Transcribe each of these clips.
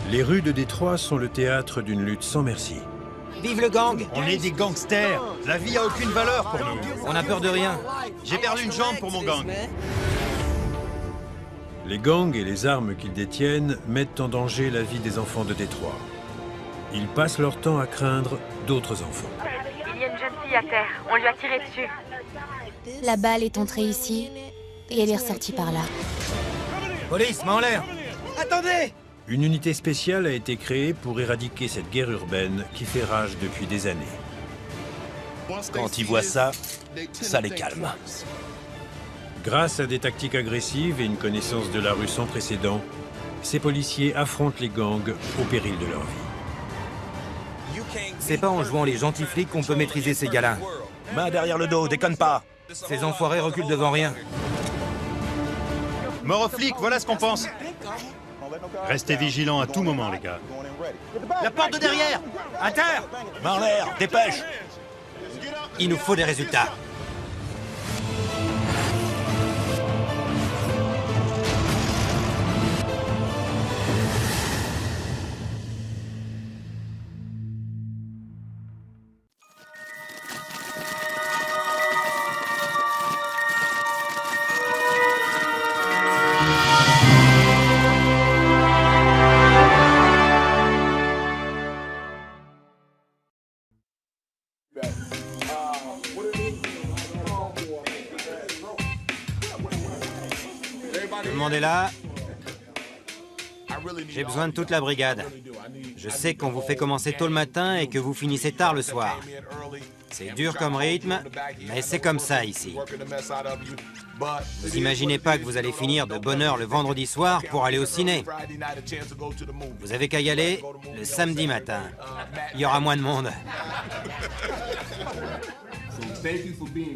Les rues de Détroit sont le théâtre d'une lutte sans merci. Vive le gang! On est des gangsters. La vie a aucune valeur pour nous. On n'a peur de rien. J'ai perdu une jambe pour mon gang. Les gangs et les armes qu'ils détiennent mettent en danger la vie des enfants de Détroit. Ils passent leur temps à craindre d'autres enfants. Il y a une jeune fille à terre. On lui a tiré dessus. La balle est entrée ici et elle est ressortie par là. Police, main en l'air! Attendez! Une unité spéciale a été créée pour éradiquer cette guerre urbaine qui fait rage depuis des années. Quand ils voient ça, ça les calme. Grâce à des tactiques agressives et une connaissance de la rue sans précédent, ces policiers affrontent les gangs au péril de leur vie. C'est pas en jouant les gentils flics qu'on peut maîtriser ces gars-là. Main derrière le dos, déconne pas. Ces enfoirés reculent devant rien. Mort aux flics, voilà ce qu'on pense. Restez vigilants à tout moment, les gars. La porte de derrière! À terre! Main en l'air, dépêche! Il nous faut des résultats. Tout le monde est là. J'ai besoin de toute la brigade. Je sais qu'on vous fait commencer tôt le matin et que vous finissez tard le soir. C'est dur comme rythme, mais c'est comme ça ici. Vous imaginez pas que vous allez finir de bonne heure le vendredi soir pour aller au ciné. Vous avez qu'à y aller le samedi matin. Il y aura moins de monde.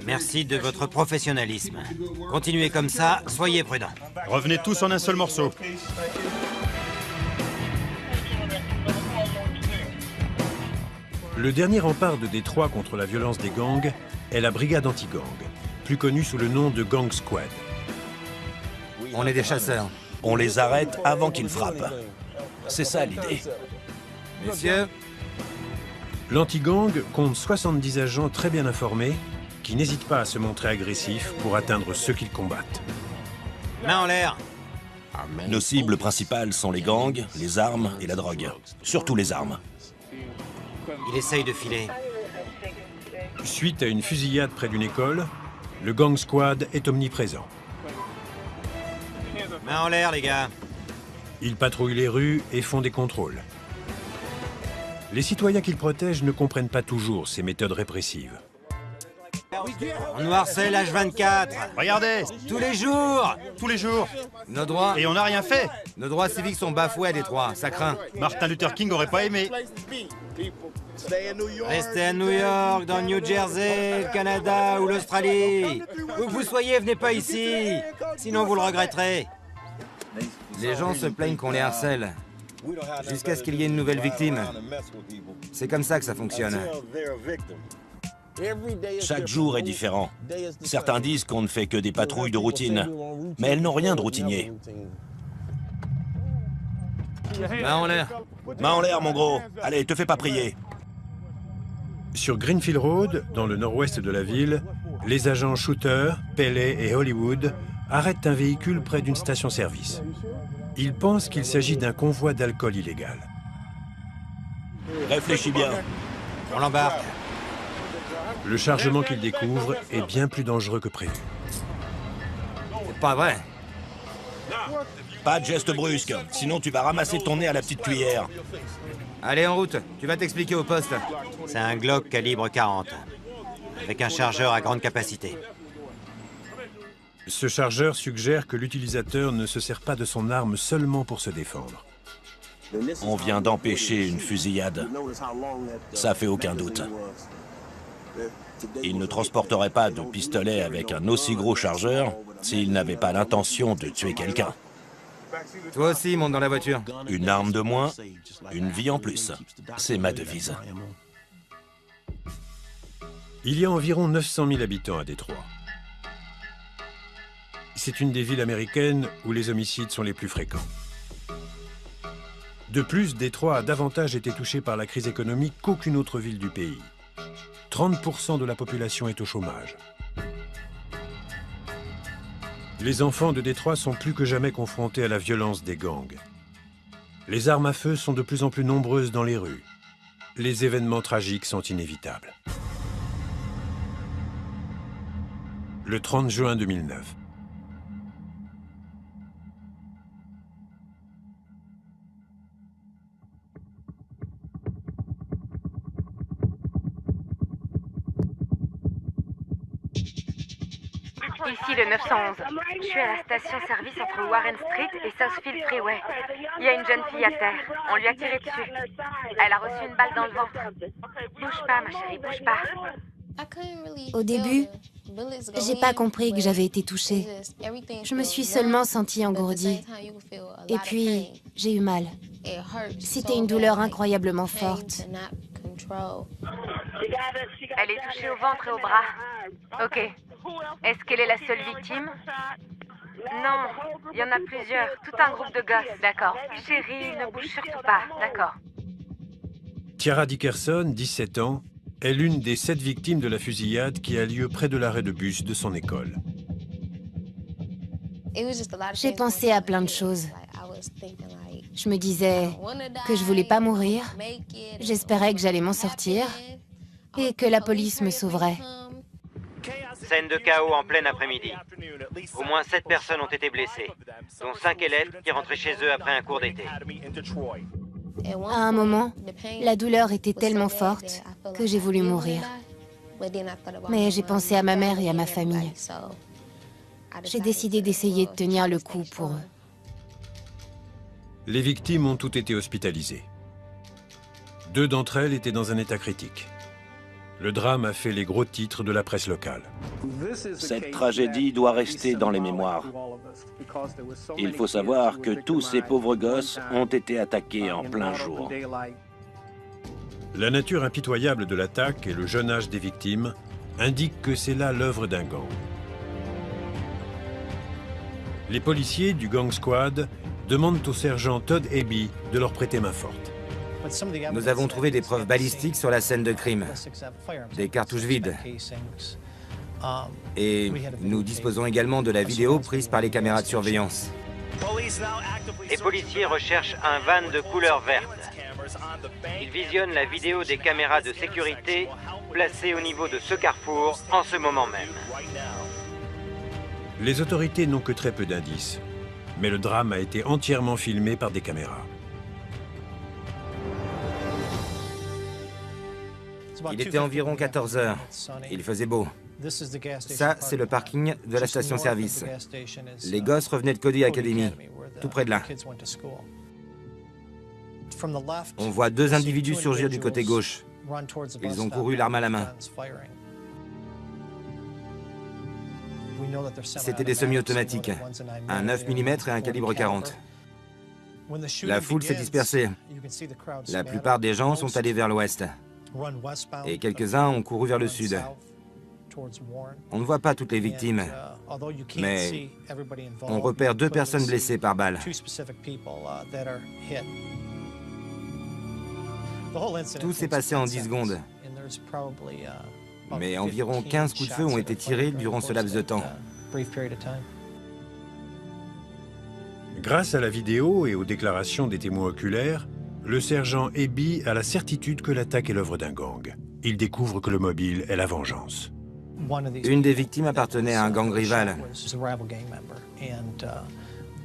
Merci de votre professionnalisme. Continuez comme ça, soyez prudents. Revenez tous en un seul morceau. Le dernier rempart de Détroit contre la violence des gangs est la brigade anti-gang, plus connue sous le nom de Gang Squad. On est des chasseurs. On les arrête avant qu'ils frappent. C'est ça l'idée. Messieurs, L'anti-gang compte 70 agents très bien informés qui n'hésitent pas à se montrer agressifs pour atteindre ceux qu'ils combattent. main en l'air. Nos cibles principales sont les gangs, les armes et la drogue. Surtout les armes. Il essaye de filer. Suite à une fusillade près d'une école, le Gang Squad est omniprésent. Main en l'air, les gars. Ils patrouillent les rues et font des contrôles. Les citoyens qu'ils protègent ne comprennent pas toujours ces méthodes répressives. On nous harcèle H24. Regardez, Tous les jours. tous les jours. Nos droits, Et on n'a rien fait. nos droits civiques sont bafoués à Détroit. Ça craint. Martin Luther King aurait pas aimé. Restez à New York, dans le New Jersey, le Canada ou l'Australie. Où que vous soyez, venez pas ici. Sinon, vous le regretterez. Les gens se plaignent qu'on les harcèle. Jusqu'à ce qu'il y ait une nouvelle victime. C'est comme ça que ça fonctionne. Chaque jour est différent. Certains disent qu'on ne fait que des patrouilles de routine, mais elles n'ont rien de routinier. Main en l'air. Main en l'air, mon gros. Allez, te fais pas prier. Sur Greenfield Road, dans le nord-ouest de la ville, les agents Shooter, Pelley et Hollywood arrêtent un véhicule près d'une station-service. Ils pensent qu'il s'agit d'un convoi d'alcool illégal. Réfléchis bien. On l'embarque. Le chargement qu'ils découvrent est bien plus dangereux que prévu. C'est pas vrai. Pas de geste brusque, sinon tu vas ramasser ton nez à la petite cuillère. Allez, en route. Tu vas t'expliquer au poste. C'est un Glock calibre 40. Avec un chargeur à grande capacité. Ce chargeur suggère que l'utilisateur ne se sert pas de son arme seulement pour se défendre. On vient d'empêcher une fusillade. Ça fait aucun doute. Il ne transporterait pas de pistolet avec un aussi gros chargeur s'il n'avait pas l'intention de tuer quelqu'un. Toi aussi, monte dans la voiture. Une arme de moins, une vie en plus. C'est ma devise. Il y a environ 900 000 habitants à Détroit. C'est une des villes américaines où les homicides sont les plus fréquents. De plus, Détroit a davantage été touché par la crise économique qu'aucune autre ville du pays. 30% de la population est au chômage. Les enfants de Détroit sont plus que jamais confrontés à la violence des gangs. Les armes à feu sont de plus en plus nombreuses dans les rues. Les événements tragiques sont inévitables. Le 30 juin 2009. Ici le 911. Je suis à la station-service entre Warren Street et Southfield Freeway. Il y a une jeune fille à terre. On lui a tiré dessus. Elle a reçu une balle dans le ventre. Bouge pas, ma chérie, bouge pas. Au début, j'ai pas compris que j'avais été touchée. Je me suis seulement sentie engourdie. Et puis, j'ai eu mal. C'était une douleur incroyablement forte. Elle est touchée au ventre et au bras. Ok. Est-ce qu'elle est la seule victime? Non, il y en a plusieurs. Tout un groupe de gosses. D'accord. Chérie, ne bouge surtout pas. D'accord. Tiara Dickerson, 17 ans, est l'une des 7 victimes de la fusillade qui a lieu près de l'arrêt de bus de son école. J'ai pensé à plein de choses. Je me disais que je voulais pas mourir, j'espérais que j'allais m'en sortir et que la police me sauverait. Scène de chaos en plein après-midi. Au moins 7 personnes ont été blessées, dont 5 élèves qui rentraient chez eux après un cours d'été. À un moment, la douleur était tellement forte que j'ai voulu mourir. Mais j'ai pensé à ma mère et à ma famille. J'ai décidé d'essayer de tenir le coup pour eux. Les victimes ont toutes été hospitalisées. 2 d'entre elles étaient dans un état critique. Le drame a fait les gros titres de la presse locale. Cette tragédie doit rester dans les mémoires. Il faut savoir que tous ces pauvres gosses ont été attaqués en plein jour. La nature impitoyable de l'attaque et le jeune âge des victimes indiquent que c'est là l'œuvre d'un gang. Les policiers du Gang Squad demandent au sergent Todd Eby de leur prêter main forte. Nous avons trouvé des preuves balistiques sur la scène de crime, des cartouches vides. Et nous disposons également de la vidéo prise par les caméras de surveillance. Les policiers recherchent un van de couleur verte. Ils visionnent la vidéo des caméras de sécurité placées au niveau de ce carrefour en ce moment même. Les autorités n'ont que très peu d'indices, mais le drame a été entièrement filmé par des caméras. Il était environ 14 heures. Il faisait beau. Ça, c'est le parking de la station-service. Les gosses revenaient de Cody Academy, tout près de là. On voit 2 individus surgir du côté gauche. Ils ont couru l'arme à la main. C'était des semi-automatiques, un 9 mm et un calibre 40. La foule s'est dispersée. La plupart des gens sont allés vers l'ouest. Et quelques-uns ont couru vers le sud. On ne voit pas toutes les victimes, mais on repère 2 personnes blessées par balle. Tout s'est passé en 10 secondes, mais environ 15 coups de feu ont été tirés durant ce laps de temps. Grâce à la vidéo et aux déclarations des témoins oculaires, le sergent Eby a la certitude que l'attaque est l'œuvre d'un gang. Il découvre que le mobile est la vengeance. Une des victimes appartenait à un gang rival.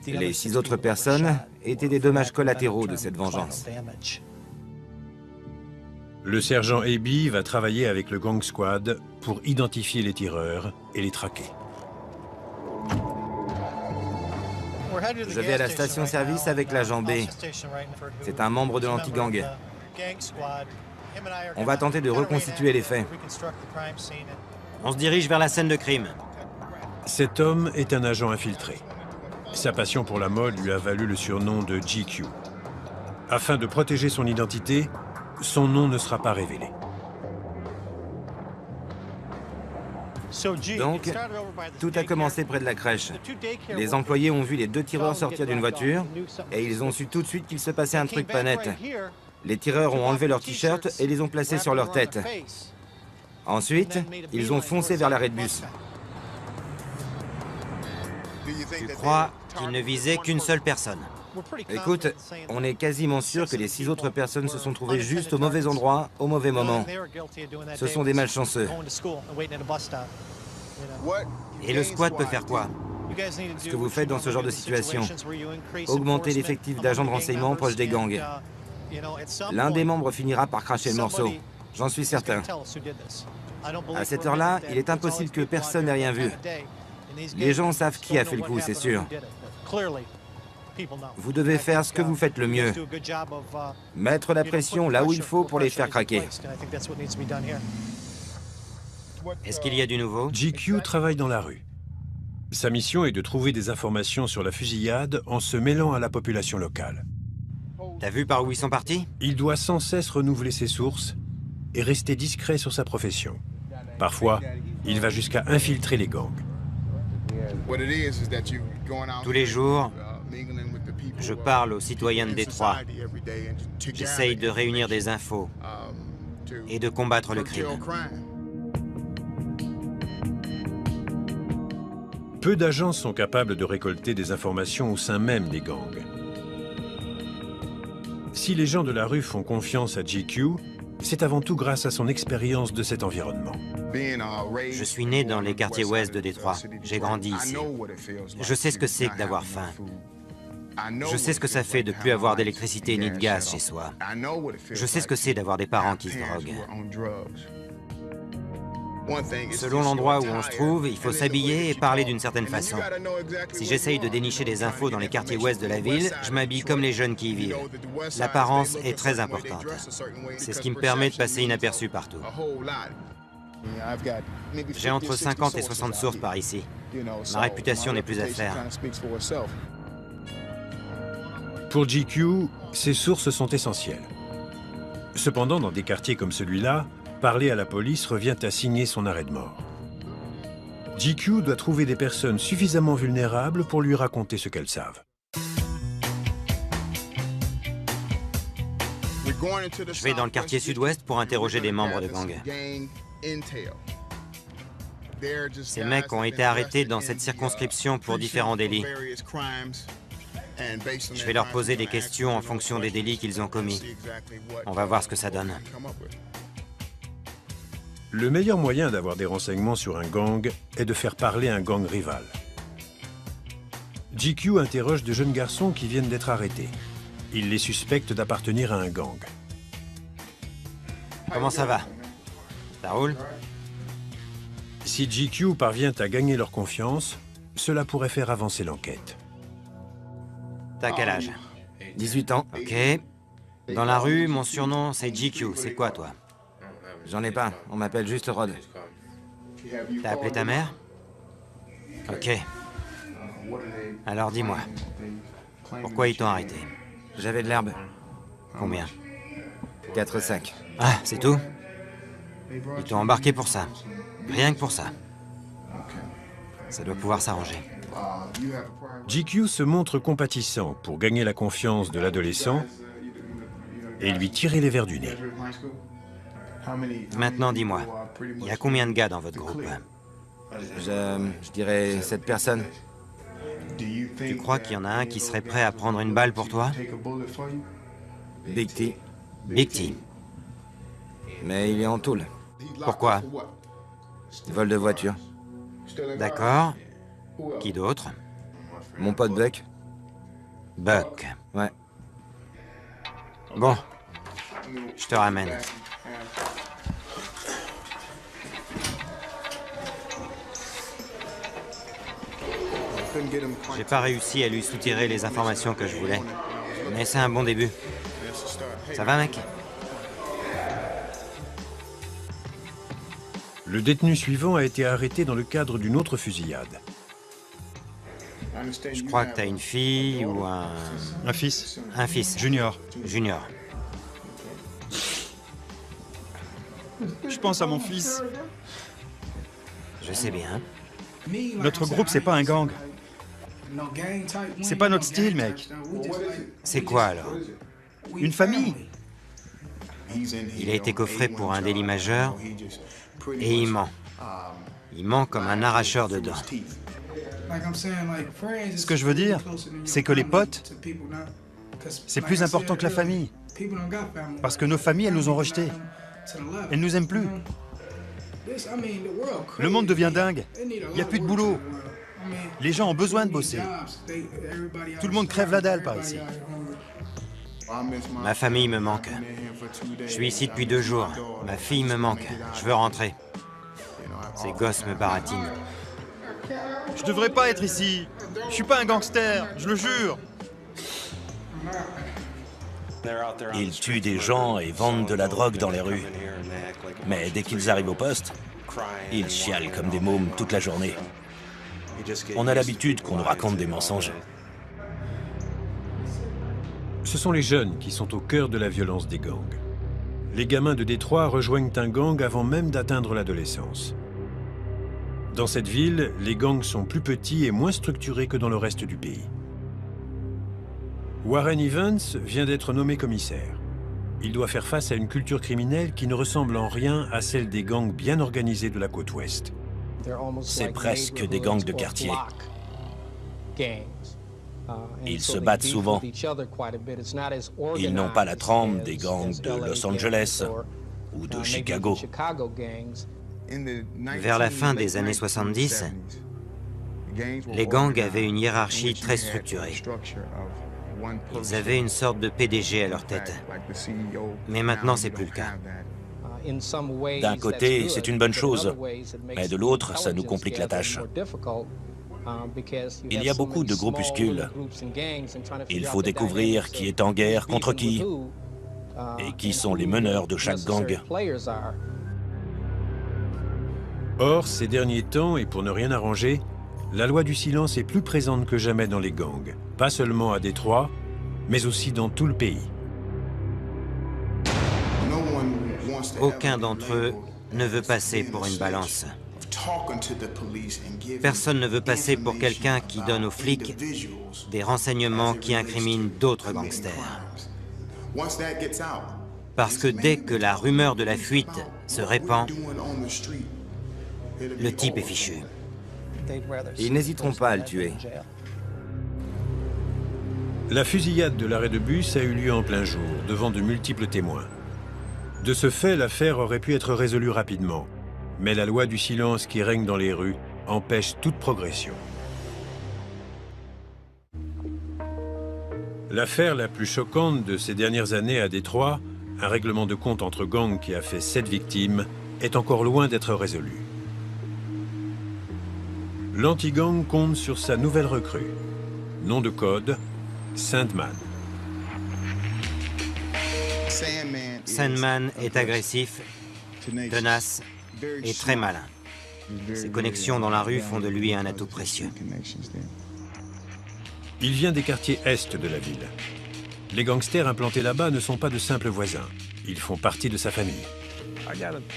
Les 6 autres personnes étaient des dommages collatéraux de cette vengeance. Le sergent Eby va travailler avec le Gang Squad pour identifier les tireurs et les traquer. Je vais à la station-service avec l'agent B. C'est un membre de l'anti-gang. On va tenter de reconstituer les faits. On se dirige vers la scène de crime. Cet homme est un agent infiltré. Sa passion pour la mode lui a valu le surnom de GQ. Afin de protéger son identité, son nom ne sera pas révélé. Donc, tout a commencé près de la crèche. Les employés ont vu les 2 tireurs sortir d'une voiture et ils ont su tout de suite qu'il se passait un truc pas net. Les tireurs ont enlevé leurs t-shirts et les ont placés sur leur tête. Ensuite, ils ont foncé vers l'arrêt de bus. Tu crois qu'ils ne visaient qu'une seule personne? Écoute, on est quasiment sûr que les 6 autres personnes se sont trouvées juste au mauvais endroit, au mauvais moment. Ce sont des malchanceux. Et le squad peut faire quoi? Ce que vous faites dans ce genre de situation? Augmenter l'effectif d'agents de renseignement proches des gangs. L'un des membres finira par cracher le morceau. J'en suis certain. À cette heure-là, il est impossible que personne n'ait rien vu. Les gens savent qui a fait le coup, c'est sûr. Vous devez faire ce que vous faites le mieux. Mettre la pression là où il faut pour les faire craquer. Est-ce qu'il y a du nouveau? GQ travaille dans la rue. Sa mission est de trouver des informations sur la fusillade en se mêlant à la population locale. T'as vu par où ils sont partis? Il doit sans cesse renouveler ses sources et rester discret sur sa profession. Parfois, il va jusqu'à infiltrer les gangs. Tous les jours, je parle aux citoyens de Détroit. J'essaye de réunir des infos et de combattre le crime. Peu d'agents sont capables de récolter des informations au sein même des gangs. Si les gens de la rue font confiance à GQ, c'est avant tout grâce à son expérience de cet environnement. Je suis né dans les quartiers ouest de Détroit. J'ai grandi ici. Je sais ce que c'est que d'avoir faim. Je sais ce que ça fait de ne plus avoir d'électricité ni de gaz chez soi. Je sais ce que c'est d'avoir des parents qui se droguent. Selon l'endroit où on se trouve, il faut s'habiller et parler d'une certaine façon. Si j'essaye de dénicher des infos dans les quartiers ouest de la ville, je m'habille comme les jeunes qui y vivent. L'apparence est très importante. C'est ce qui me permet de passer inaperçu partout. J'ai entre 50 et 60 sources par ici. Ma réputation n'est plus à faire. Pour GQ, ces sources sont essentielles. Cependant, dans des quartiers comme celui-là, parler à la police revient à signer son arrêt de mort. GQ doit trouver des personnes suffisamment vulnérables pour lui raconter ce qu'elles savent. Je vais dans le quartier sud-ouest pour interroger des membres de gang. Ces mecs ont été arrêtés dans cette circonscription pour différents délits. Je vais leur poser des questions en fonction des délits qu'ils ont commis. On va voir ce que ça donne. Le meilleur moyen d'avoir des renseignements sur un gang est de faire parler un gang rival. GQ interroge de jeunes garçons qui viennent d'être arrêtés. Il les suspecte d'appartenir à un gang. Comment ça va? Ça roule? Si GQ parvient à gagner leur confiance, cela pourrait faire avancer l'enquête. T'as quel âge? 18 ans. Ok. Dans la rue, mon surnom, c'est GQ. C'est quoi, toi? J'en ai pas. On m'appelle juste Rod. T'as appelé ta mère? Ok. Alors dis-moi. Pourquoi ils t'ont arrêté? J'avais de l'herbe. Combien? 4 sacs. Ah, c'est tout? Ils t'ont embarqué pour ça. Rien que pour ça. Ça doit pouvoir s'arranger. GQ se montre compatissant pour gagner la confiance de l'adolescent et lui tirer les vers du nez. Maintenant, dis-moi, il y a combien de gars dans votre groupe? Je dirais 7 personnes. Tu crois qu'il y en a un qui serait prêt à prendre une balle pour toi? Big T. Big T. Mais il est en tôle. Pourquoi? Vol de voiture. D'accord. Qui d'autre? Mon pote Buck. Buck. Ouais. Bon. Je te ramène. J'ai pas réussi à lui soutirer les informations que je voulais. Mais c'est un bon début. Ça va, mec? Le détenu suivant a été arrêté dans le cadre d'une autre fusillade. Je crois que t'as une fille ou un... Un fils. Un fils. Junior. Junior. Je pense à mon fils. Je sais bien. Notre groupe, c'est pas un gang. C'est pas notre style, mec. C'est quoi alors? Une famille. Il a été coffré pour un délit majeur et il ment. Il ment comme un arracheur de dents. Ce que je veux dire, c'est que les potes, c'est plus important que la famille. Parce que nos familles, elles nous ont rejetés. Elles nous aiment plus. Le monde devient dingue. Il n'y a plus de boulot. Les gens ont besoin de bosser. Tout le monde crève la dalle par ici. Ma famille me manque. Je suis ici depuis 2 jours. Ma fille me manque. Je veux rentrer. Ces gosses me baratinent. Je devrais pas être ici. Je suis pas un gangster, je le jure. Ils tuent des gens et vendent de la drogue dans les rues. Mais dès qu'ils arrivent au poste, ils chialent comme des mômes toute la journée. On a l'habitude qu'on nous raconte des mensonges. Ce sont les jeunes qui sont au cœur de la violence des gangs. Les gamins de Détroit rejoignent un gang avant même d'atteindre l'adolescence. Dans cette ville, les gangs sont plus petits et moins structurés que dans le reste du pays. Warren Evans vient d'être nommé commissaire. Il doit faire face à une culture criminelle qui ne ressemble en rien à celle des gangs bien organisés de la côte ouest. C'est presque des gangs de quartier. Ils se battent souvent. Ils n'ont pas la trempe des gangs de Los Angeles ou de Chicago. Vers la fin des années 70, les gangs avaient une hiérarchie très structurée. Ils avaient une sorte de PDG à leur tête. Mais maintenant, c'est plus le cas. D'un côté, c'est une bonne chose, mais de l'autre, ça nous complique la tâche. Il y a beaucoup de groupuscules. Il faut découvrir qui est en guerre contre qui et qui sont les meneurs de chaque gang. Or, ces derniers temps, et pour ne rien arranger, la loi du silence est plus présente que jamais dans les gangs, pas seulement à Détroit, mais aussi dans tout le pays. Aucun d'entre eux ne veut passer pour une balance. Personne ne veut passer pour quelqu'un qui donne aux flics des renseignements qui incriminent d'autres gangsters. Parce que dès que la rumeur de la fuite se répand, le type est fichu. Ils n'hésiteront pas à le tuer. La fusillade de l'arrêt de bus a eu lieu en plein jour, devant de multiples témoins. De ce fait, l'affaire aurait pu être résolue rapidement, mais la loi du silence qui règne dans les rues empêche toute progression. L'affaire la plus choquante de ces dernières années à Détroit, un règlement de compte entre gangs qui a fait 7 victimes, est encore loin d'être résolue. L'anti-gang compte sur sa nouvelle recrue. Nom de code, Sandman. Sandman est agressif, tenace et très malin. Ses connexions dans la rue font de lui un atout précieux. Il vient des quartiers est de la ville. Les gangsters implantés là-bas ne sont pas de simples voisins. Ils font partie de sa famille.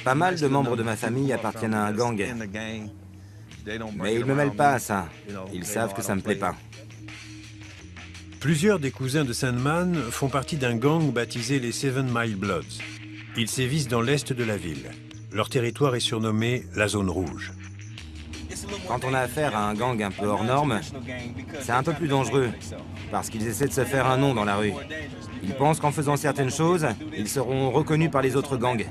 Pas mal de membres de ma famille appartiennent à un gang. Mais ils ne me mêlent pas à ça. Ils savent que ça me plaît pas. Plusieurs des cousins de Sandman font partie d'un gang baptisé les 7 Mile Bloods. Ils sévissent dans l'est de la ville. Leur territoire est surnommé la zone rouge. Quand on a affaire à un gang un peu hors norme, c'est un peu plus dangereux, parce qu'ils essaient de se faire un nom dans la rue. Ils pensent qu'en faisant certaines choses, ils seront reconnus par les autres gangs.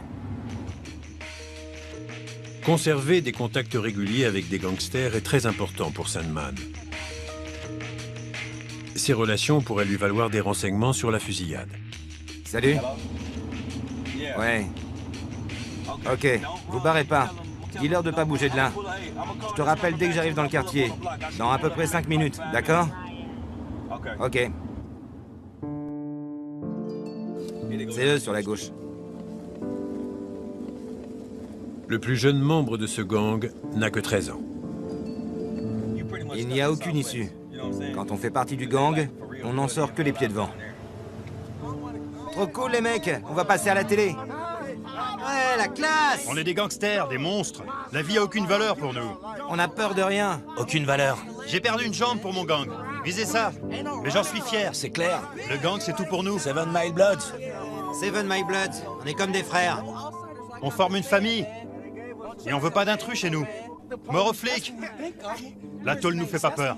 Conserver des contacts réguliers avec des gangsters est très important pour Sandman. Ces relations pourraient lui valoir des renseignements sur la fusillade. Salut. Ouais. Ok, vous barrez pas. Dis-leur de pas bouger de là. Je te rappelle dès que j'arrive dans le quartier. Dans à peu près 5 minutes, d'accord? Ok. C'est eux sur la gauche. Le plus jeune membre de ce gang n'a que 13 ans. Il n'y a aucune issue. Quand on fait partie du gang, on n'en sort que les pieds devant. Trop cool les mecs, on va passer à la télé. Ouais, la classe! On est des gangsters, des monstres. La vie a aucune valeur pour nous. On n'a peur de rien. Aucune valeur. J'ai perdu une jambe pour mon gang. Visez ça. Mais j'en suis fier. C'est clair. Le gang, c'est tout pour nous. Seven Mile Bloods. Seven My Blood, on est comme des frères. On forme une famille. Et on veut pas d'intrus chez nous. Mort aux flics. La tôle nous fait pas peur.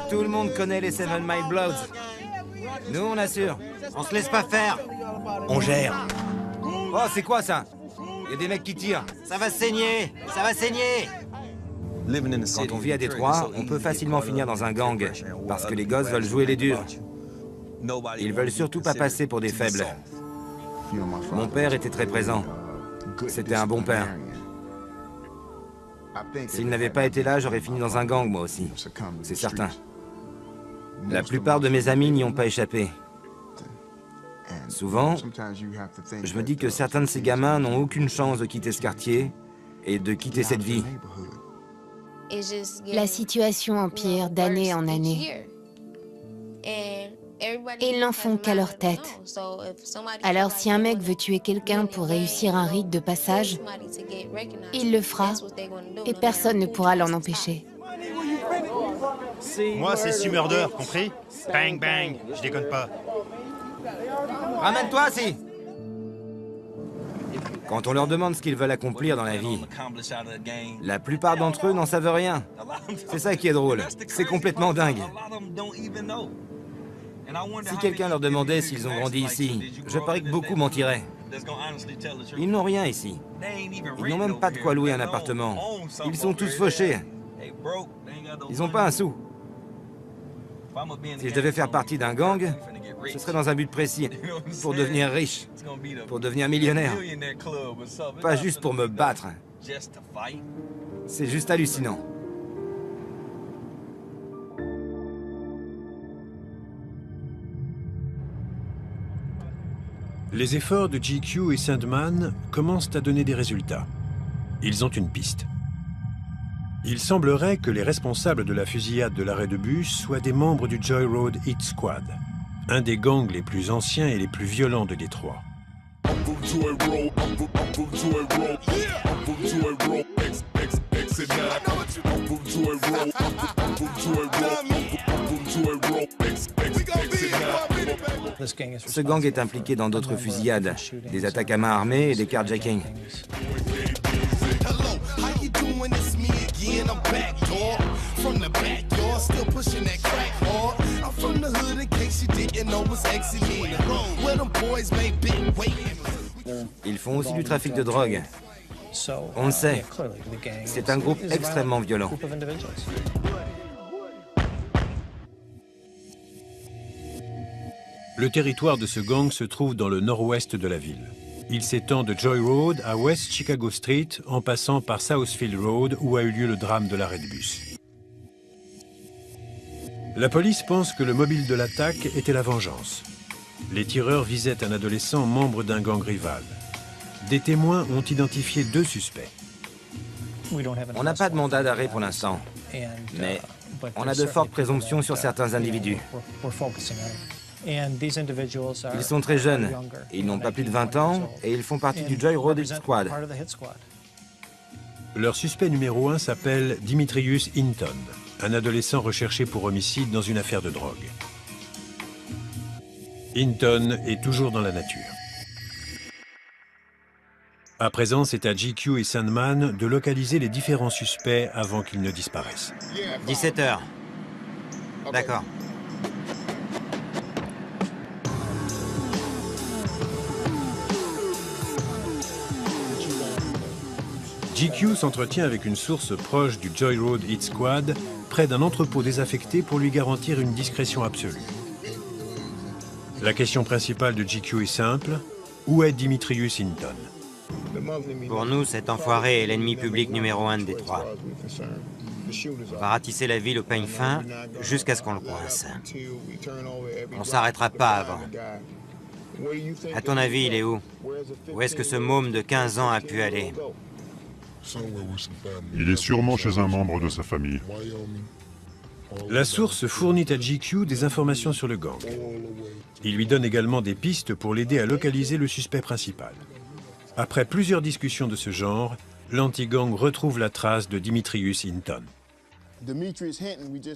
Tout le monde connaît les Seven My Bloods. Nous, on assure. On se laisse pas faire. On gère. Oh, c'est quoi ça? Il y a des mecs qui tirent. Ça va saigner. Ça va saigner. Quand on vit à Détroit, on peut facilement finir dans un gang, parce que les gosses veulent jouer les durs. Ils veulent surtout pas passer pour des faibles. Mon père était très présent. C'était un bon père. S'il n'avait pas été là, j'aurais fini dans un gang, moi aussi. C'est certain. La plupart de mes amis n'y ont pas échappé. Souvent, je me dis que certains de ces gamins n'ont aucune chance de quitter ce quartier et de quitter cette vie. La situation empire d'année en année. Ils n'en font qu'à leur tête. Alors si un mec veut tuer quelqu'un pour réussir un rite de passage, il le fera et personne ne pourra l'en empêcher. Moi, c'est Sue Murder, compris? Bang, bang. Je déconne pas. Ramène-toi, si. Quand on leur demande ce qu'ils veulent accomplir dans la vie, la plupart d'entre eux n'en savent rien. C'est ça qui est drôle. C'est complètement dingue. Si quelqu'un leur demandait s'ils ont grandi ici, je parie que beaucoup mentiraient. Ils n'ont rien ici. Ils n'ont même pas de quoi louer un appartement. Ils sont tous fauchés. Ils n'ont pas un sou. Si je devais faire partie d'un gang, ce serait dans un but précis, pour devenir riche, pour devenir millionnaire. Pas juste pour me battre. C'est juste hallucinant. Les efforts de GQ et Sandman commencent à donner des résultats. Ils ont une piste. Il semblerait que les responsables de la fusillade de l'arrêt de bus soient des membres du Joy Road Hit Squad, un des gangs les plus anciens et les plus violents de Détroit. Ce gang est impliqué dans d'autres fusillades, des attaques à main armée et des carjackings. Ils font aussi du trafic de drogue. On le sait. C'est un groupe extrêmement violent. Le territoire de ce gang se trouve dans le nord-ouest de la ville. Il s'étend de Joy Road à West Chicago Street en passant par Southfield Road où a eu lieu le drame de l'arrêt de bus. La police pense que le mobile de l'attaque était la vengeance. Les tireurs visaient un adolescent membre d'un gang rival. Des témoins ont identifié 2 suspects. On n'a pas de mandat d'arrêt pour l'instant, mais on a de fortes présomptions sur certains individus. Ils sont très jeunes, ils n'ont pas plus de 20 ans et ils font partie du Joy Road Hit Squad. Leur suspect numéro 1 s'appelle Dimitrius Hinton, un adolescent recherché pour homicide dans une affaire de drogue. Hinton est toujours dans la nature. À présent, c'est à GQ et Sandman de localiser les différents suspects avant qu'ils ne disparaissent. 17h. D'accord. GQ s'entretient avec une source proche du Joy Road Hit Squad, près d'un entrepôt désaffecté pour lui garantir une discrétion absolue. La question principale de GQ est simple, où est Dimitrius Hinton? Pour nous, cet enfoiré est l'ennemi public numéro 1 de Détroit. On va ratisser la ville au peigne fin jusqu'à ce qu'on le coince. On s'arrêtera pas avant. À ton avis, il est où? Où est-ce que ce môme de 15 ans a pu aller? Il est sûrement chez un membre de sa famille. La source fournit à GQ des informations sur le gang. Il lui donne également des pistes pour l'aider à localiser le suspect principal. Après plusieurs discussions de ce genre, l'anti-gang retrouve la trace de Dimitrius Hinton.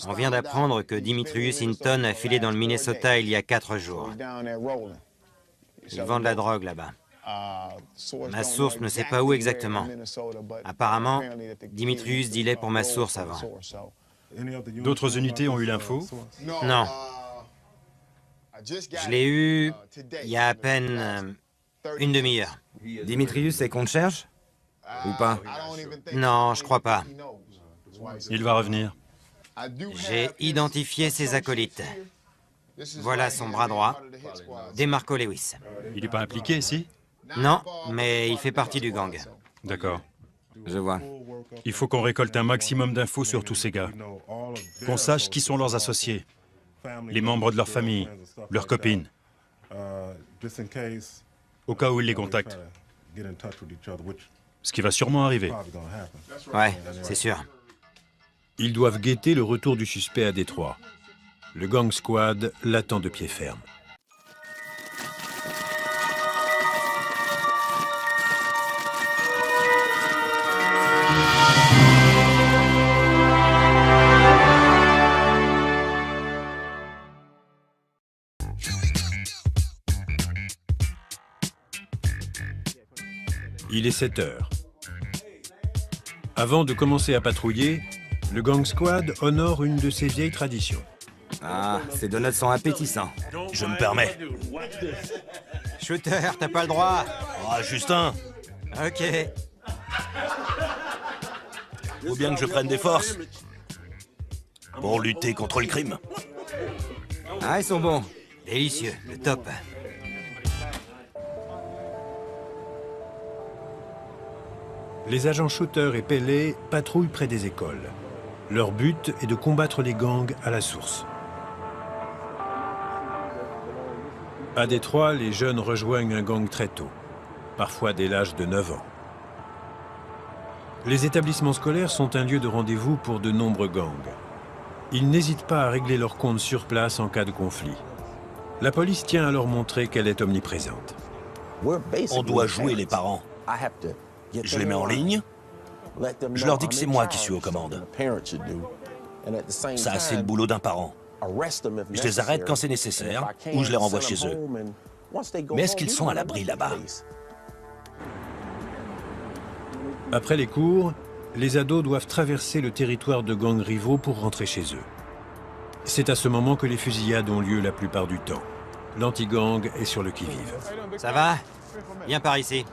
On vient d'apprendre que Dimitrius Hinton a filé dans le Minnesota il y a 4 jours. Ils vendent de la drogue là-bas. Ma source ne sait pas où exactement. Apparemment, Dimitrius dealait pour ma source avant. D'autres unités ont eu l'info? Non. Je l'ai eu il y a à peine une demi-heure. Dimitrius, c'est qu'on te cherche? Ou pas? Non, je crois pas. Il va revenir. J'ai identifié ses acolytes. Voilà son bras droit, DeMarco Lewis. Il n'est pas impliqué ici? Non, mais il fait partie du gang. D'accord. Je vois. Il faut qu'on récolte un maximum d'infos sur tous ces gars. Qu'on sache qui sont leurs associés, les membres de leur famille, leurs copines. Au cas où ils les contactent. Ce qui va sûrement arriver. Ouais, c'est sûr. Ils doivent guetter le retour du suspect à Détroit. Le gang squad l'attend de pied ferme. Il est 7 heures. Avant de commencer à patrouiller, le gang squad honore une de ses vieilles traditions. Ah, ces donuts sont appétissants. Je me permets. Shooter, t'as pas le droit. Ah, Justin, Ok. faut bien que je prenne des forces pour lutter contre le crime. Ah, ils sont bons. Délicieux, le top. Les agents Shooter et Pelley patrouillent près des écoles. Leur but est de combattre les gangs à la source. À Détroit, les jeunes rejoignent un gang très tôt, parfois dès l'âge de 9 ans. Les établissements scolaires sont un lieu de rendez-vous pour de nombreux gangs. Ils n'hésitent pas à régler leurs comptes sur place en cas de conflit. La police tient à leur montrer qu'elle est omniprésente. On doit jouer les parents. Je les mets en ligne. Je leur dis que c'est moi qui suis aux commandes. Ça, c'est le boulot d'un parent. Je les arrête quand c'est nécessaire ou je les renvoie chez eux. Mais est-ce qu'ils sont à l'abri là-bas? Après les cours, les ados doivent traverser le territoire de gangs rivaux pour rentrer chez eux. C'est à ce moment que les fusillades ont lieu la plupart du temps. L'anti-gang est sur le qui-vive. Ça va? Viens par ici.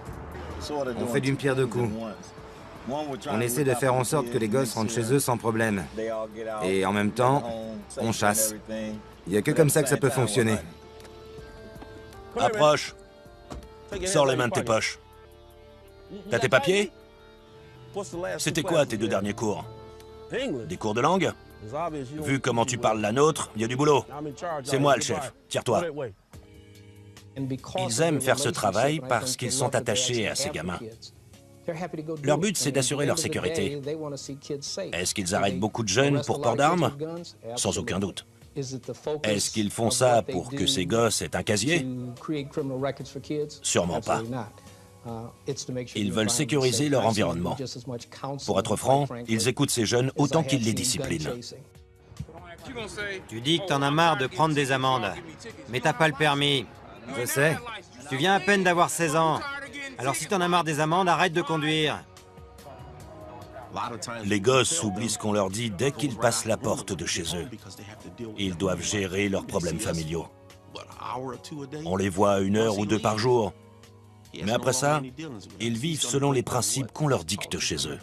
On fait d'une pierre deux coups. On essaie de faire en sorte que les gosses rentrent chez eux sans problème. Et en même temps, on chasse. Il n'y a que comme ça que ça peut fonctionner. Approche. Sors les mains de tes poches. T'as tes papiers? C'était quoi tes 2 derniers cours? Des cours de langue? Vu comment tu parles la nôtre, il y a du boulot. C'est moi le chef. Tire-toi. Ils aiment faire ce travail parce qu'ils sont attachés à ces gamins. Leur but, c'est d'assurer leur sécurité. Est-ce qu'ils arrêtent beaucoup de jeunes pour port d'armes? Sans aucun doute. Est-ce qu'ils font ça pour que ces gosses aient un casier? Sûrement pas. Ils veulent sécuriser leur environnement. Pour être franc, ils écoutent ces jeunes autant qu'ils les disciplinent. Tu dis que t'en as marre de prendre des amendes, mais t'as pas le permis. Je sais. Tu viens à peine d'avoir 16 ans. Alors si t'en as marre des amendes, arrête de conduire. Les gosses oublient ce qu'on leur dit dès qu'ils passent la porte de chez eux. Ils doivent gérer leurs problèmes familiaux. On les voit 1 heure ou 2 par jour. Mais après ça, ils vivent selon les principes qu'on leur dicte chez eux.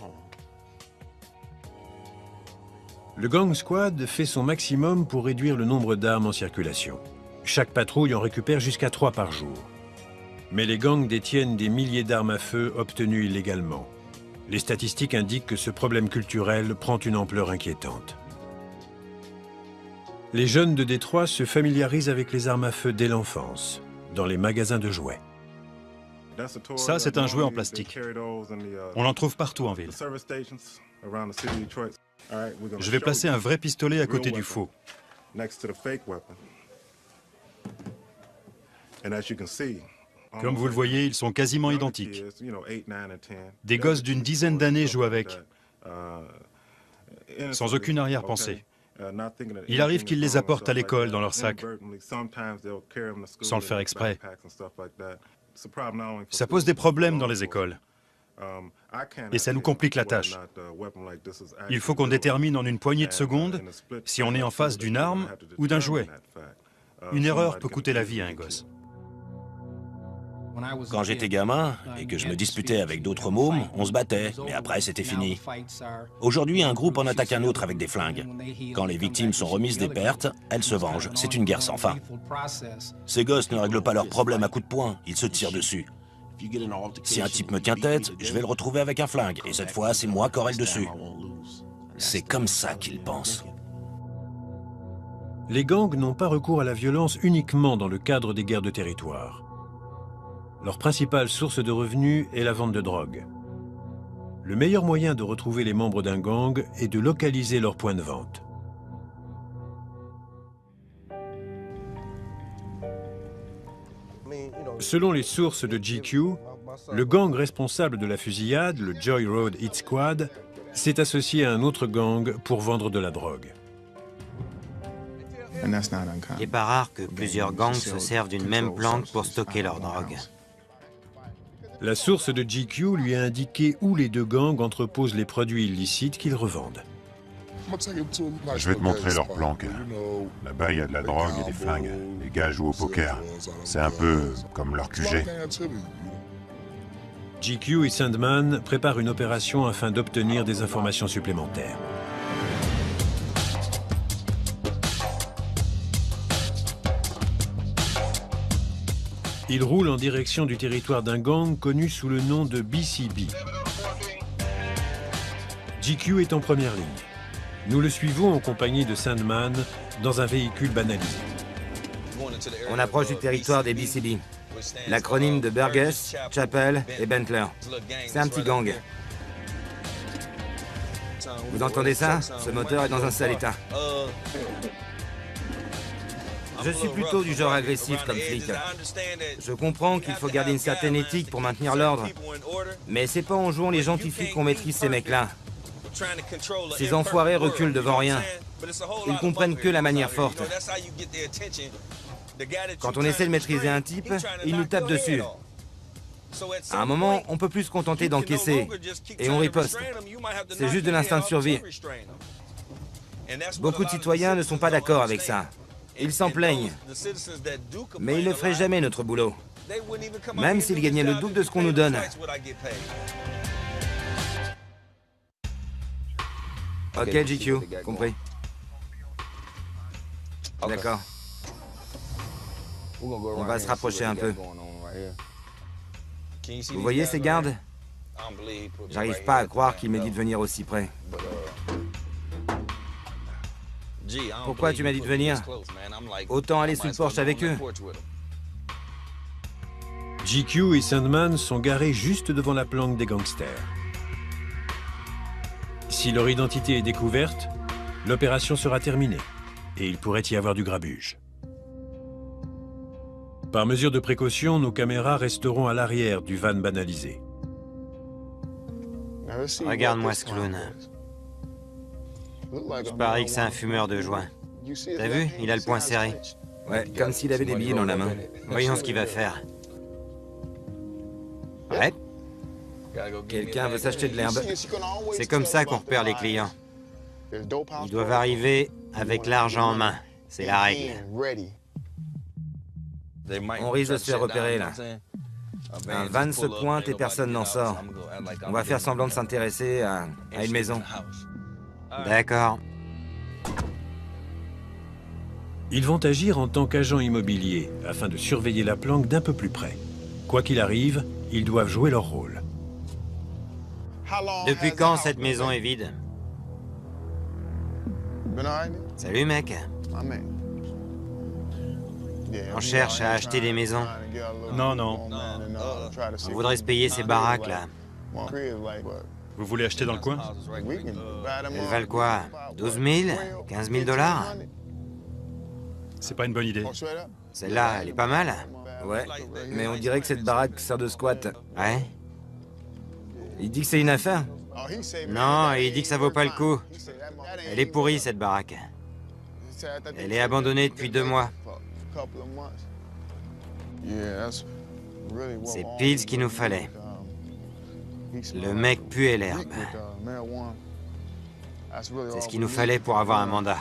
Le gang squad fait son maximum pour réduire le nombre d'armes en circulation. Chaque patrouille en récupère jusqu'à 3 par jour. Mais les gangs détiennent des milliers d'armes à feu obtenues illégalement. Les statistiques indiquent que ce problème culturel prend une ampleur inquiétante. Les jeunes de Détroit se familiarisent avec les armes à feu dès l'enfance, dans les magasins de jouets. Ça, c'est un jouet en plastique. On en trouve partout en ville. Je vais placer un vrai pistolet à côté du faux. Comme vous le voyez, ils sont quasiment identiques. Des gosses d'une dizaine d'années jouent avec, sans aucune arrière-pensée. Il arrive qu'ils les apportent à l'école dans leur sac, sans le faire exprès. Ça pose des problèmes dans les écoles. Et ça nous complique la tâche. Il faut qu'on détermine en une poignée de secondes si on est en face d'une arme ou d'un jouet. Une erreur peut coûter la vie à un gosse. Quand j'étais gamin et que je me disputais avec d'autres mômes, on se battait, mais après c'était fini. Aujourd'hui, un groupe en attaque un autre avec des flingues. Quand les victimes sont remises des pertes, elles se vengent. C'est une guerre sans fin. Ces gosses ne règlent pas leurs problèmes à coups de poing, ils se tirent dessus. Si un type me tient tête, je vais le retrouver avec un flingue, et cette fois, c'est moi qui aurai le dessus. C'est comme ça qu'ils pensent. Les gangs n'ont pas recours à la violence uniquement dans le cadre des guerres de territoire. Leur principale source de revenus est la vente de drogue. Le meilleur moyen de retrouver les membres d'un gang est de localiser leur point de vente. Selon les sources de GQ, le gang responsable de la fusillade, le Joy Road Hit Squad, s'est associé à un autre gang pour vendre de la drogue. Il n'est pas rare que plusieurs gangs se servent d'une même planque pour stocker leur drogue. La source de GQ lui a indiqué où les deux gangs entreposent les produits illicites qu'ils revendent. Je vais te montrer leur planque. Là-bas, il y a de la drogue et des flingues. Les gars jouent au poker. C'est un peu comme leur QG. GQ et Sandman préparent une opération afin d'obtenir des informations supplémentaires. Ils roulent en direction du territoire d'un gang connu sous le nom de BCB. GQ est en première ligne. Nous le suivons en compagnie de Sandman dans un véhicule banalisé. On approche du territoire des BCB. L'acronyme de Burgess, Chappell et Bentler. C'est un petit gang. Vous entendez ça? Ce moteur est dans un sale état. Je suis plutôt du genre agressif comme flic. Je comprends qu'il faut garder une certaine éthique pour maintenir l'ordre. Mais c'est pas en jouant les gentils flics qu'on maîtrise ces mecs-là. Ces enfoirés reculent devant rien. Ils comprennent que la manière forte. Quand on essaie de maîtriser un type, il nous tape dessus. À un moment, on peut plus se contenter d'encaisser. Et on riposte. C'est juste de l'instinct de survie. Beaucoup de citoyens ne sont pas d'accord avec ça. Ils s'en plaignent. Mais ils ne feraient jamais notre boulot. Même s'ils gagnaient le double de ce qu'on nous donne. Ok, GQ, compris. D'accord. On va se rapprocher un peu. Vous voyez ces gardes? J'arrive pas à croire qu'il m'ait dit de venir aussi près. Pourquoi tu m'as dit de venir? Autant aller sous le porche avec eux. GQ et Sandman sont garés juste devant la planque des gangsters. Si leur identité est découverte, l'opération sera terminée et il pourrait y avoir du grabuge. Par mesure de précaution, nos caméras resteront à l'arrière du van banalisé. Regarde-moi ce clown. Je parie que c'est un fumeur de joint. T'as vu? Il a le poing serré. Ouais, comme s'il avait des billets dans la main. Voyons ce qu'il va faire. Ouais. Quelqu'un veut s'acheter de l'herbe. C'est comme ça qu'on repère les clients. Ils doivent arriver avec l'argent en main. C'est la règle. On risque de se faire repérer, là. Un van se pointe et personne n'en sort. On va faire semblant de s'intéresser à une maison. D'accord. Ils vont agir en tant qu'agents immobiliers afin de surveiller la planque d'un peu plus près. Quoi qu'il arrive, ils doivent jouer leur rôle. Depuis quand cette maison est vide? Salut mec. On cherche à acheter des maisons. Non, non. On voudrait se payer ces baraques là. Vous voulez acheter dans le coin? Elles valent quoi? 12 000? 15 000 dollars? C'est pas une bonne idée. Celle-là, elle est pas mal. Ouais, mais on dirait que cette baraque sert de squat. Ouais? Il dit que c'est une affaire. Non, il dit que ça vaut pas le coup. Elle est pourrie, cette baraque. Elle est abandonnée depuis 2 mois. C'est pile ce qu'il nous fallait. Le mec puait l'herbe. C'est ce qu'il nous fallait pour avoir un mandat.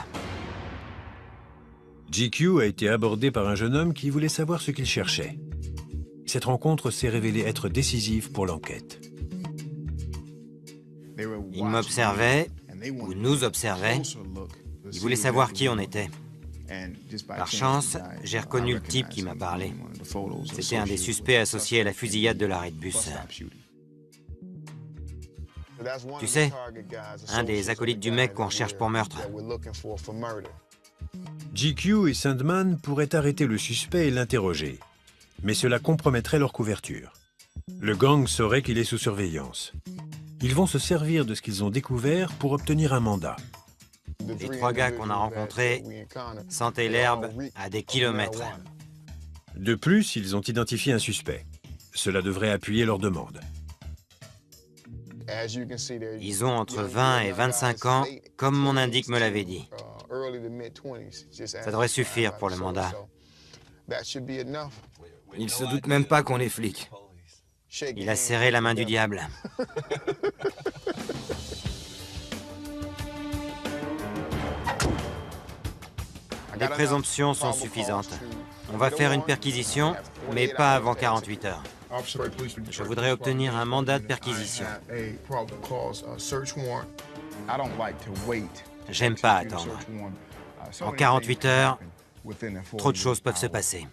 GQ a été abordé par un jeune homme qui voulait savoir ce qu'il cherchait. Cette rencontre s'est révélée être décisive pour l'enquête. Ils m'observaient, ou nous observaient. Ils voulaient savoir qui on était. Par chance, j'ai reconnu le type qui m'a parlé. C'était un des suspects associés à la fusillade de l'arrêt de bus. Tu sais, un des acolytes du mec qu'on cherche pour meurtre. GQ et Sandman pourraient arrêter le suspect et l'interroger, mais cela compromettrait leur couverture. Le gang saurait qu'il est sous surveillance. Ils vont se servir de ce qu'ils ont découvert pour obtenir un mandat. Les 3 gars qu'on a rencontrés sentaient l'herbe à des kilomètres. De plus, ils ont identifié un suspect. Cela devrait appuyer leur demande. Ils ont entre 20 et 25 ans, comme mon indique me l'avait dit. Ça devrait suffire pour le mandat. Il se doute même pas qu'on est flics. Il a serré la main du diable. Les présomptions sont suffisantes. On va faire une perquisition, mais pas avant 48 heures. Je voudrais obtenir un mandat de perquisition. J'aime pas attendre. En 48 heures, trop de choses peuvent se passer.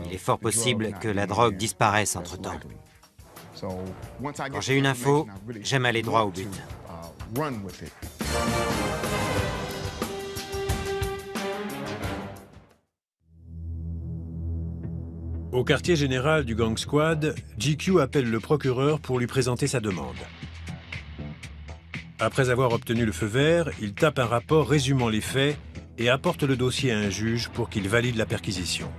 Il est fort possible que la drogue disparaisse entre-temps. Quand j'ai une info, j'aime aller droit au but. Au quartier général du Gang Squad, GQ appelle le procureur pour lui présenter sa demande. Après avoir obtenu le feu vert, il tape un rapport résumant les faits et apporte le dossier à un juge pour qu'il valide la perquisition.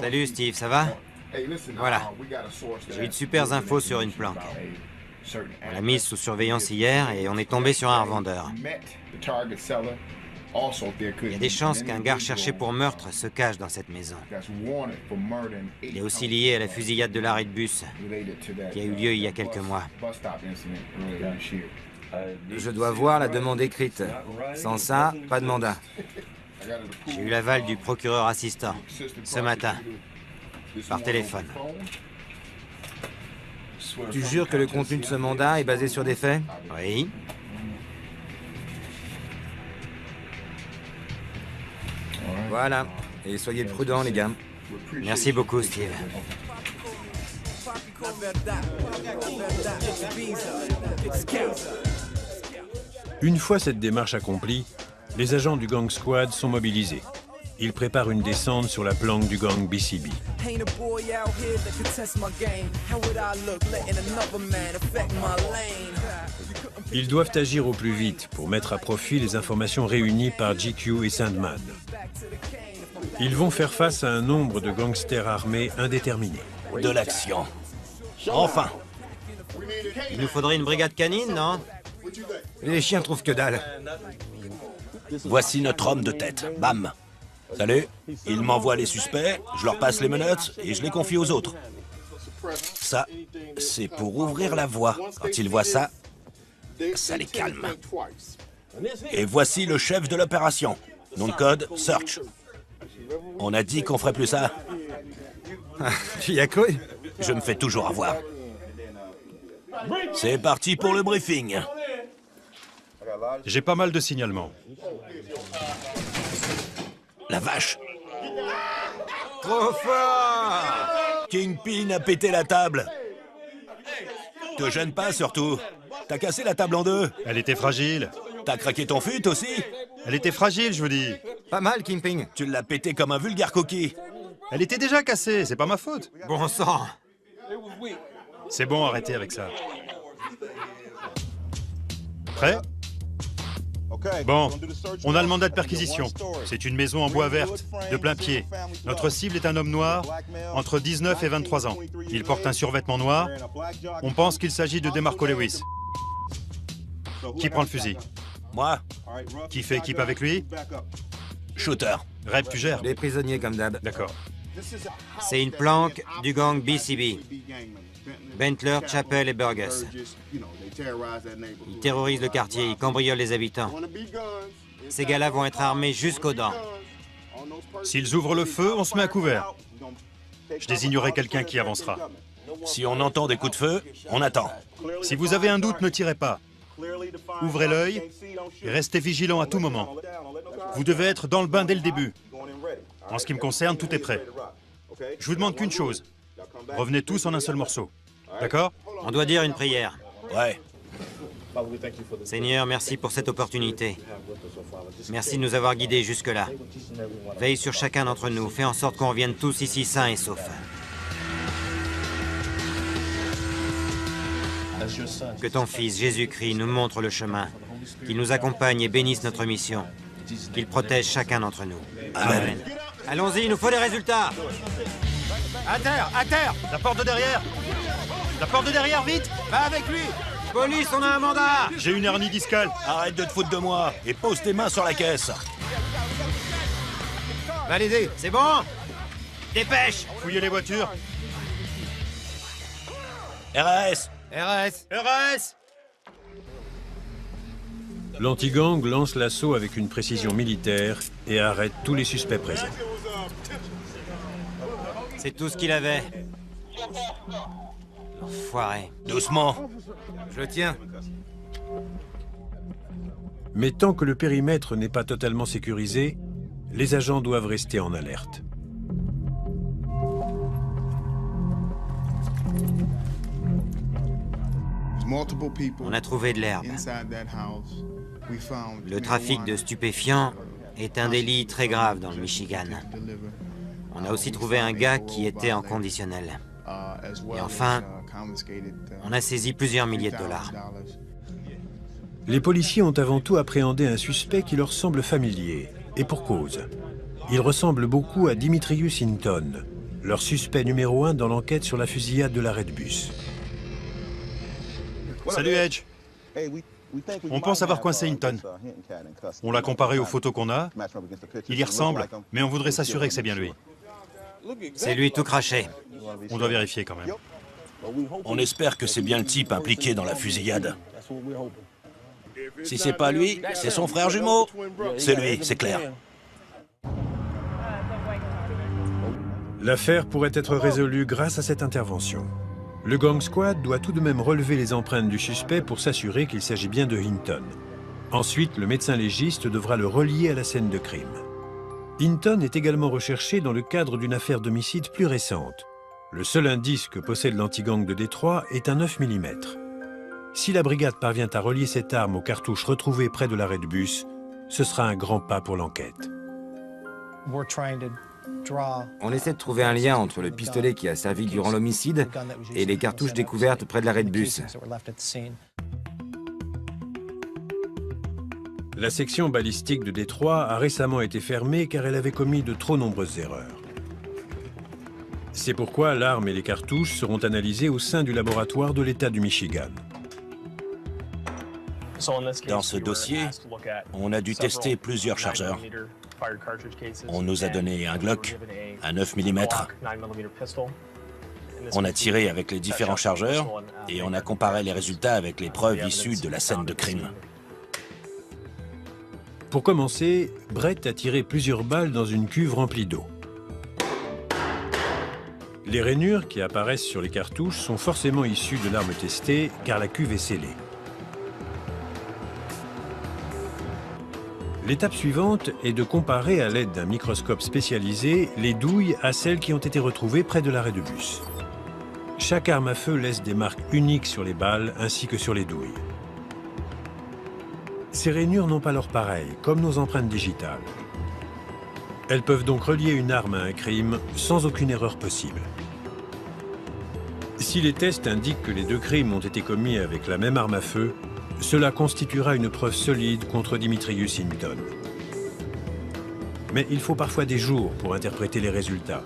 Salut Steve, ça va? Voilà. J'ai eu de super infos sur une planque. On l'a mise sous surveillance hier et on est tombé sur un revendeur. Il y a des chances qu'un gars recherché pour meurtre se cache dans cette maison. Il est aussi lié à la fusillade de l'arrêt de bus qui a eu lieu il y a quelques mois. Je dois voir la demande écrite. Sans ça, pas de mandat. J'ai eu l'aval du procureur assistant ce matin, par téléphone. Tu jures que le contenu de ce mandat est basé sur des faits? Oui. Voilà. Et soyez prudents, les gars. Merci beaucoup, Steve. Une fois cette démarche accomplie, les agents du Gang Squad sont mobilisés. Ils préparent une descente sur la planque du gang BCB. Ils doivent agir au plus vite pour mettre à profit les informations réunies par GQ et Sandman. Ils vont faire face à un nombre de gangsters armés indéterminés. De l'action. Enfin. Il nous faudrait une brigade canine, non? Les chiens trouvent que dalle. Voici notre homme de tête. Bam. Salut. Il m'envoie les suspects, je leur passe les menottes et je les confie aux autres. Ça, c'est pour ouvrir la voie. Quand ils voient ça, ça les calme. Et voici le chef de l'opération. Nom de code, Search. On a dit qu'on ferait plus ça. Tu y as cru? Je me fais toujours avoir. C'est parti pour le briefing. J'ai pas mal de signalements. La vache. Trop fort! Kingpin a pété la table. Te gêne pas, surtout. T'as cassé la table en deux. Elle était fragile. T'as craqué ton fut aussi. Elle était fragile, je vous dis. Pas mal, Kingpin. Tu l'as pété comme un vulgaire coquille. Elle était déjà cassée, c'est pas ma faute. Bon sang! C'est bon, arrêtez avec ça. Prêt? Bon, on a le mandat de perquisition. C'est une maison en bois verte, de plein pied. Notre cible est un homme noir, entre 19 et 23 ans. Il porte un survêtement noir. On pense qu'il s'agit de DeMarco Lewis. Qui prend le fusil? Moi, Qui fait équipe avec lui? shooter. Reb, tu gères? Les prisonniers comme d'hab. D'accord. C'est une planque du gang BCB. Bentler, Chappell et Burgess. Ils terrorisent le quartier, ils cambriolent les habitants. Ces gars-là vont être armés jusqu'aux dents. S'ils ouvrent le feu, on se met à couvert. Je désignerai quelqu'un qui avancera. Si on entend des coups de feu, on attend. Si vous avez un doute, ne tirez pas. Ouvrez l'œil et restez vigilant à tout moment. Vous devez être dans le bain dès le début. En ce qui me concerne, tout est prêt. Je vous demande qu'une chose. Revenez tous en un seul morceau. D'accord? On doit dire une prière. Ouais. Seigneur, merci pour cette opportunité. Merci de nous avoir guidés jusque-là. Veille sur chacun d'entre nous. Fais en sorte qu'on revienne tous ici sains et saufs. Que ton Fils, Jésus-Christ, nous montre le chemin, qu'il nous accompagne et bénisse notre mission, qu'il protège chacun d'entre nous. Amen. Allons-y, il nous faut des résultats. À terre! À terre! La porte de derrière! La porte de derrière, vite! Va avec lui. Police, on a un mandat. J'ai une hernie discale. Arrête de te foutre de moi et pose tes mains sur la caisse. Validé. C'est bon? Dépêche. Fouillez les voitures. RAS. RAS. RAS! L'anti-gang lance l'assaut avec une précision militaire et arrête tous les suspects présents. C'est tout ce qu'il avait. L'enfoiré. Doucement. Je le tiens. Mais tant que le périmètre n'est pas totalement sécurisé, les agents doivent rester en alerte. On a trouvé de l'herbe. Le trafic de stupéfiants est un délit très grave dans le Michigan. On a aussi trouvé un gars qui était en conditionnel. Et enfin, on a saisi plusieurs milliers de dollars. Les policiers ont avant tout appréhendé un suspect qui leur semble familier, et pour cause. Il ressemble beaucoup à Dimitrius Hinton, leur suspect numéro 1 dans l'enquête sur la fusillade de l'arrêt de bus. Salut, Edge. On pense avoir coincé Hinton. On l'a comparé aux photos qu'on a. Il y ressemble, mais on voudrait s'assurer que c'est bien lui. C'est lui tout craché. On doit vérifier quand même. On espère que c'est bien le type impliqué dans la fusillade. Si c'est pas lui, c'est son frère jumeau. C'est lui, c'est clair. L'affaire pourrait être résolue grâce à cette intervention. Le gang squad doit tout de même relever les empreintes du suspect pour s'assurer qu'il s'agit bien de Hinton. Ensuite, le médecin légiste devra le relier à la scène de crime. Hinton est également recherché dans le cadre d'une affaire d'homicide plus récente. Le seul indice que possède l'anti-gang de Détroit est un 9 mm. Si la brigade parvient à relier cette arme aux cartouches retrouvées près de l'arrêt de bus, ce sera un grand pas pour l'enquête. On essaie de trouver un lien entre le pistolet qui a servi durant l'homicide et les cartouches découvertes près de l'arrêt de bus. La section balistique de Détroit a récemment été fermée car elle avait commis de trop nombreuses erreurs. C'est pourquoi l'arme et les cartouches seront analysées au sein du laboratoire de l'État du Michigan. Dans ce dossier, on a dû tester plusieurs chargeurs. On nous a donné un Glock, un 9 mm. On a tiré avec les différents chargeurs et on a comparé les résultats avec les preuves issues de la scène de crime. Pour commencer, Brett a tiré plusieurs balles dans une cuve remplie d'eau. Les rainures qui apparaissent sur les cartouches sont forcément issues de l'arme testée car la cuve est scellée. L'étape suivante est de comparer à l'aide d'un microscope spécialisé les douilles à celles qui ont été retrouvées près de l'arrêt de bus. Chaque arme à feu laisse des marques uniques sur les balles ainsi que sur les douilles. Ces rainures n'ont pas leur pareil, comme nos empreintes digitales. Elles peuvent donc relier une arme à un crime sans aucune erreur possible. Si les tests indiquent que les deux crimes ont été commis avec la même arme à feu, cela constituera une preuve solide contre Dimitrius Hinton. Mais il faut parfois des jours pour interpréter les résultats.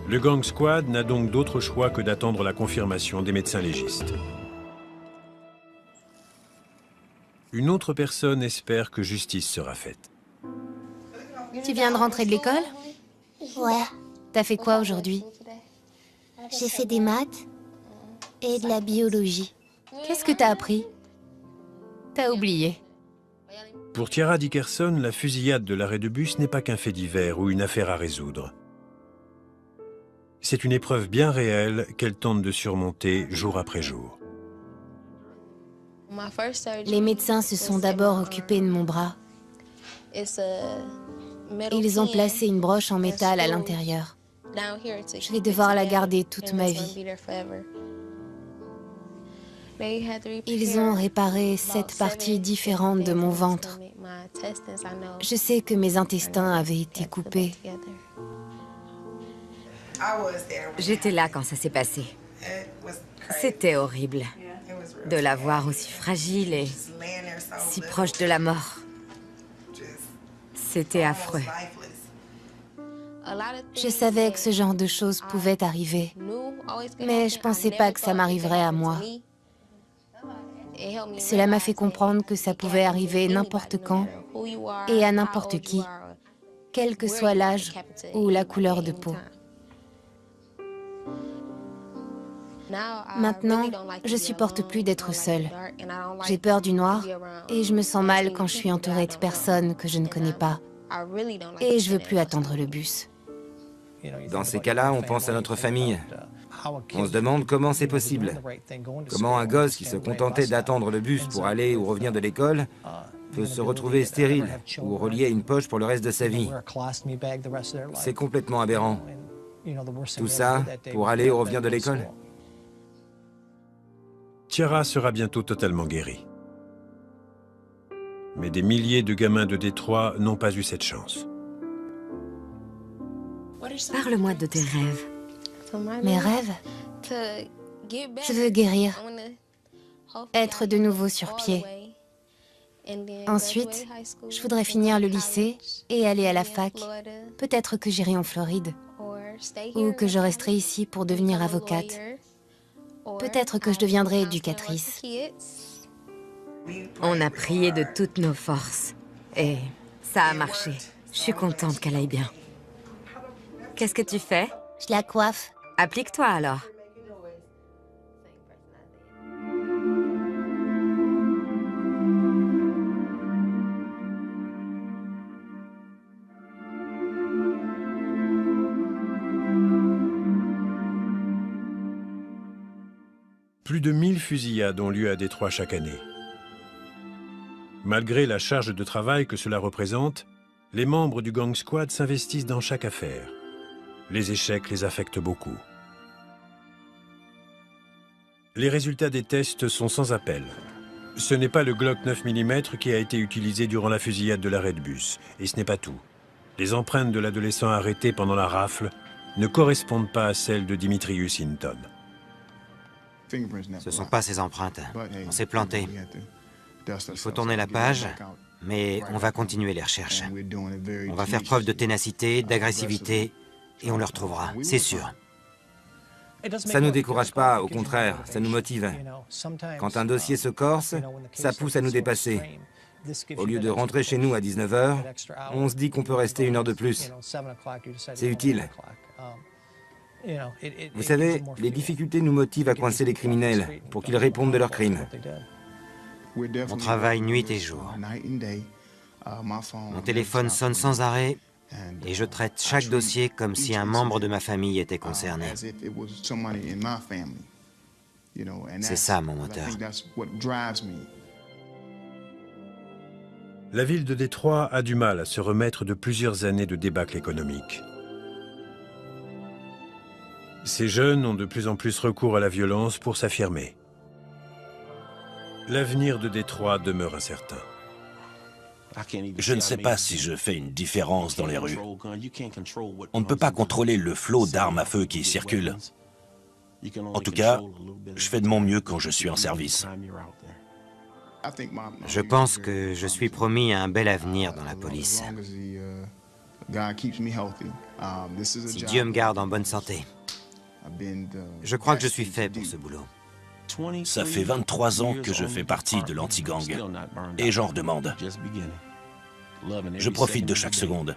Le Gang Squad n'a donc d'autre choix que d'attendre la confirmation des médecins légistes. Une autre personne espère que justice sera faite. Tu viens de rentrer de l'école? Ouais, T'as fait quoi aujourd'hui? j'ai fait des maths et de la biologie. Qu'est-ce que t'as appris? T'as oublié. Pour Tiara Dickerson, la fusillade de l'arrêt de bus n'est pas qu'un fait divers ou une affaire à résoudre. C'est une épreuve bien réelle qu'elle tente de surmonter jour après jour. Les médecins se sont d'abord occupés de mon bras. Ils ont placé une broche en métal à l'intérieur. Je vais devoir la garder toute ma vie. Ils ont réparé 7 parties différentes de mon ventre. Je sais que mes intestins avaient été coupés. J'étais là quand ça s'est passé. C'était horrible de la voir aussi fragile et si proche de la mort. C'était affreux. Je savais que ce genre de choses pouvait arriver, mais je pensais pas que ça m'arriverait à moi. Cela m'a fait comprendre que ça pouvait arriver n'importe quand et à n'importe qui, quel que soit l'âge ou la couleur de peau. Maintenant, je supporte plus d'être seule. J'ai peur du noir et je me sens mal quand je suis entourée de personnes que je ne connais pas. Et je veux plus attendre le bus. Dans ces cas-là, on pense à notre famille. On se demande comment c'est possible. Comment un gosse qui se contentait d'attendre le bus pour aller ou revenir de l'école peut se retrouver stérile ou relié à une poche pour le reste de sa vie. C'est complètement aberrant. Tout ça pour aller ou revenir de l'école. Tiara sera bientôt totalement guérie. Mais des milliers de gamins de Détroit n'ont pas eu cette chance. Parle-moi de tes rêves. Mes rêves? Je veux guérir, être de nouveau sur pied. Ensuite, je voudrais finir le lycée et aller à la fac. Peut-être que j'irai en Floride. Ou que je resterai ici pour devenir avocate. Peut-être que je deviendrai éducatrice. On a prié de toutes nos forces. Et ça a marché. Je suis contente qu'elle aille bien. Qu'est-ce que tu fais? Je la coiffe. Applique-toi alors. Plus de 1000 fusillades ont lieu à Détroit chaque année. Malgré la charge de travail que cela représente, les membres du Gang Squad s'investissent dans chaque affaire. Les échecs les affectent beaucoup. Les résultats des tests sont sans appel. Ce n'est pas le Glock 9 mm qui a été utilisé durant la fusillade de l'arrêt de bus. Et ce n'est pas tout. Les empreintes de l'adolescent arrêté pendant la rafle ne correspondent pas à celles de Dimitrius Hinton. Ce ne sont pas ces empreintes. On s'est planté. Il faut tourner la page, mais on va continuer les recherches. On va faire preuve de ténacité, d'agressivité, et on le retrouvera, c'est sûr. Ça ne nous décourage pas, au contraire, ça nous motive. Quand un dossier se corse, ça pousse à nous dépasser. Au lieu de rentrer chez nous à 19 h, on se dit qu'on peut rester 1 heure de plus. C'est utile. Vous savez, les difficultés nous motivent à coincer les criminels pour qu'ils répondent de leurs crimes. On travaille nuit et jour. Mon téléphone sonne sans arrêt et je traite chaque dossier comme si un membre de ma famille était concerné. C'est ça mon moteur. La ville de Détroit a du mal à se remettre de plusieurs années de débâcle économique. Ces jeunes ont de plus en plus recours à la violence pour s'affirmer. L'avenir de Détroit demeure incertain. Je ne sais pas si je fais une différence dans les rues. On ne peut pas contrôler le flot d'armes à feu qui circulent. En tout cas, je fais de mon mieux quand je suis en service. Je pense que je suis promis un bel avenir dans la police. Si Dieu me garde en bonne santé. Je crois que je suis fait pour ce boulot. Ça fait 23 ans que je fais partie de l'anti-gang. Et j'en redemande. Je profite de chaque seconde.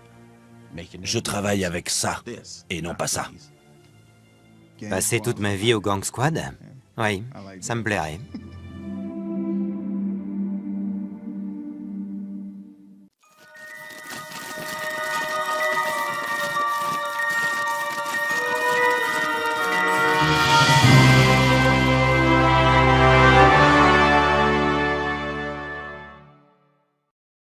Je travaille avec ça, et non pas ça. Passer toute ma vie au gang squad? Oui, ça me plairait.